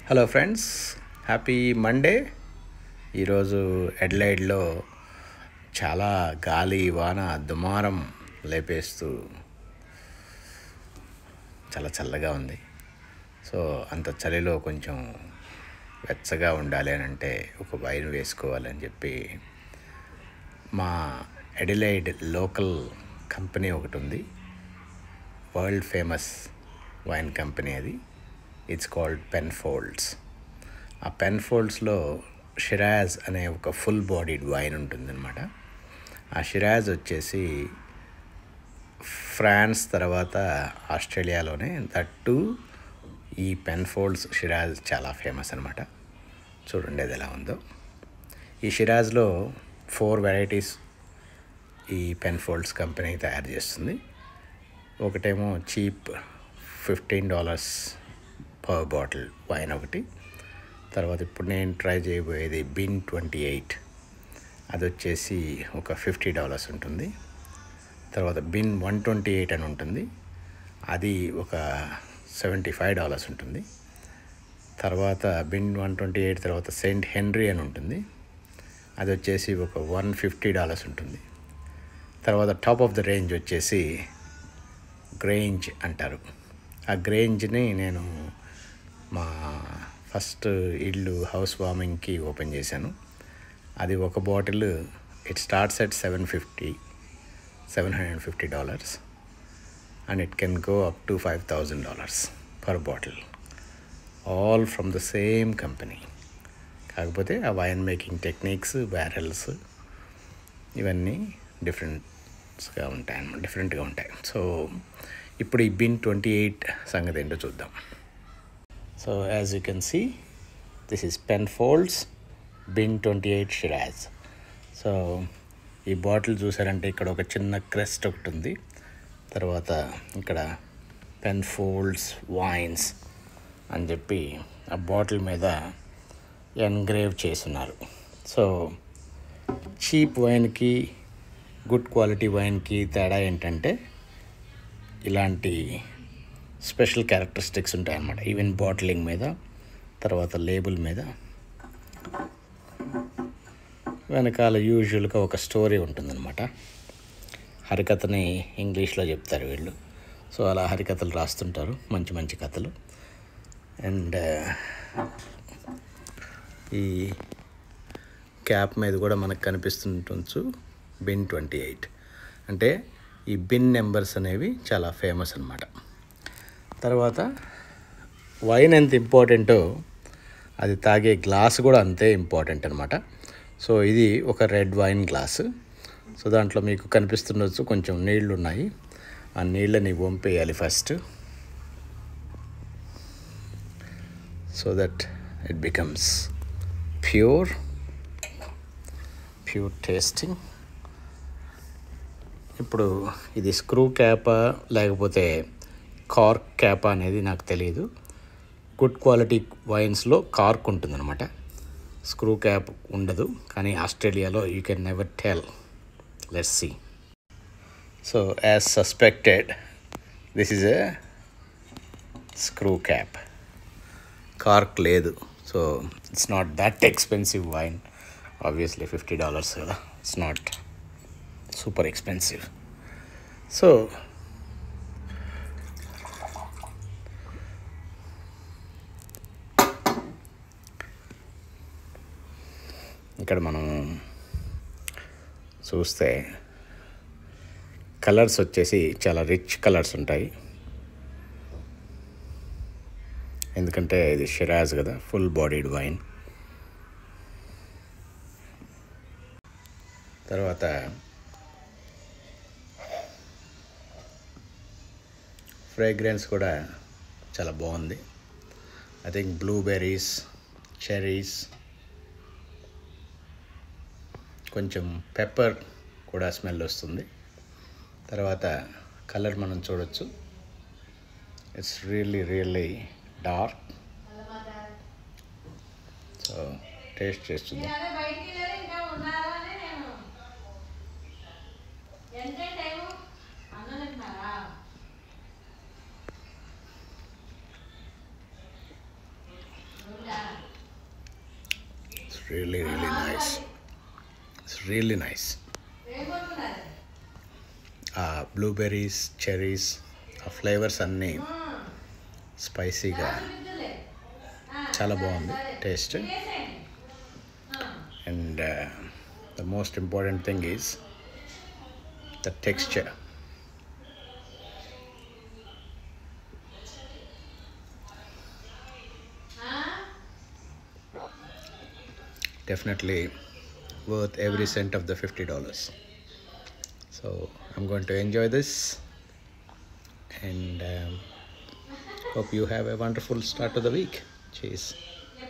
Hello friends, happy Monday. ఈరోజు అడిలైడ్లో చాలా గాలి వాన దుమారం లేపేస్తూ చాలా చల్లగా ఉంది. సో అంత చలిలో కొంచెం వెచ్చగా ఉండాలి అని అంటే ఒక వైన్ వేసుకోవాలని చెప్పి మా అడిలైడ్ లోకల్ కంపెనీ ఒకటి ఉంది, వరల్డ్ ఫేమస్ వైన్ కంపెనీ. అది ఇట్స్ కాల్డ్ పెన్ఫోల్డ్స్. ఆ పెన్ఫోల్డ్స్లో షిరాజ్ అనే ఒక ఫుల్ బాడీడ్ వైన్ ఉంటుందన్నమాట. ఆ షిరాజ్ వచ్చేసి ఫ్రాన్స్ తర్వాత ఆస్ట్రేలియాలోనే దట్టు ఈ పెన్ఫోల్డ్స్ షిరాజ్ చాలా ఫేమస్ అనమాట. చూడండి అది ఎలా ఉందో. ఈ షిరాజ్లో 4 వెరైటీస్ ఈ పెన్ఫోల్డ్స్ కంపెనీ తయారు చేస్తుంది. ఒకటేమో చీప్ $15 పర్ బాటిల్ వైన్ ఒకటి. తర్వాత ఇప్పుడు నేను ట్రై చేయబోయేది బిన్ 28, అది వచ్చేసి ఒక $50 ఉంటుంది. తర్వాత బిన్ 128 అని ఉంటుంది, అది ఒక $75 ఉంటుంది. తర్వాత బిన్ 128 తర్వాత సెయింట్ హెన్రీ అని ఉంటుంది, అది వచ్చేసి ఒక $150 ఉంటుంది. తర్వాత టాప్ ఆఫ్ ద రేంజ్ వచ్చేసి గ్రేంజ్ అంటారు. ఆ గ్రేంజ్ని నేను మా ఫస్ట్ ఇల్లు హౌస్ వార్మింగ్కి ఓపెన్ చేశాను. అది ఒక bottle it starts at $750 and it can go up to $5,000 per bottle, all from the same company. కాకపోతే ఆ వైన్ మేకింగ్ టెక్నిక్స్, బ్యారెల్స్ ఇవన్నీ డిఫరెంట్గా ఉంటాయి. సో ఇప్పుడు ఈ బిన్ 28 సంగతి ఏంటో చూద్దాం. So as you can see, this is Penfolds bin 28 Shiraz. So ఈ బాటిల్ చూసారంటే ఇక్కడ ఒక చిన్న క్రెస్ట్ ఒకటి ఉంది. తర్వాత ఇక్కడ పెన్ఫోల్డ్స్ వైన్స్ అని చెప్పి ఆ బాటిల్ మీద ఎన్గ్రేవ్ చేస్తున్నారు. సో చీప్ వైన్కి గుడ్ క్వాలిటీ వైన్కి తేడా ఏంటంటే ఇలాంటి స్పెషల్ క్యారెక్టరిస్టిక్స్ ఉంటాయన్నమాట. ఈవెన్ బాటిలింగ్ మీద, తర్వాత లేబుల్ మీద వెనకాల యూజువల్గా ఒక స్టోరీ ఉంటుందన్నమాట. హరికథని ఇంగ్లీష్లో చెప్తారు వీళ్ళు. సో అలా హరికథలు రాస్తుంటారు, మంచి మంచి కథలు. అండ్ ఈ క్యాప్ మీద కూడా మనకు కనిపిస్తుండొచ్చు బిన్ 28. అంటే ఈ బిన్ నెంబర్స్ అనేవి చాలా ఫేమస్ అన్నమాట. తర్వాత వైన్ ఎంత ఇంపార్టెంటో అది తాగే గ్లాస్ కూడా అంతే ఇంపార్టెంట్ అనమాట. సో ఇది ఒక రెడ్ వైన్ గ్లాసు. సో దాంట్లో మీకు కనిపిస్తుండొచ్చు కొంచెం నీళ్లు ఉన్నాయి. ఆ నీళ్ళని వంపేయాలి first, so that it becomes pure tasting. ఇప్పుడు ఇది స్క్రూ క్యాపా లేకపోతే కార్క్ క్యాప్ అనేది నాకు తెలియదు. గుడ్ క్వాలిటీ వైన్స్లో కార్క్ ఉంటుందన్నమాట, స్క్రూ క్యాప్ ఉండదు. కానీ ఆస్ట్రేలియాలో you can never tell. Let's see. So as suspected, this is a screw cap, cork లేదు. So it's not that expensive wine. Obviously $50 కదా, it's not super expensive. So ఇక్కడ మనం చూస్తే కలర్స్ వచ్చేసి చాలా రిచ్ కలర్స్ ఉంటాయి. ఎందుకంటే ఇది షిరాజ్ కదా, ఫుల్ బాడీడ్ వైన్. తర్వాత ఫ్రేగ్రెన్స్ కూడా చాలా బాగుంది. ఐ థింక్ బ్లూబెర్రీస్, చెర్రీస్, కొంచెం పెప్పర్ కూడా స్మెల్ వస్తుంది. తర్వాత కలర్ మనం చూడొచ్చు, it's really dark. So taste చేస్తుంది. really, really nice. It's really nice. Blueberries, cherries, ఆ ఫ్లేవర్స్ అన్నీ స్పైసీగా చాలా బాగుంది taste. And the most important thing is the texture. Definitely worth every cent of the $50. So I'm going to enjoy this, and hope you have a wonderful start to the week. Cheers.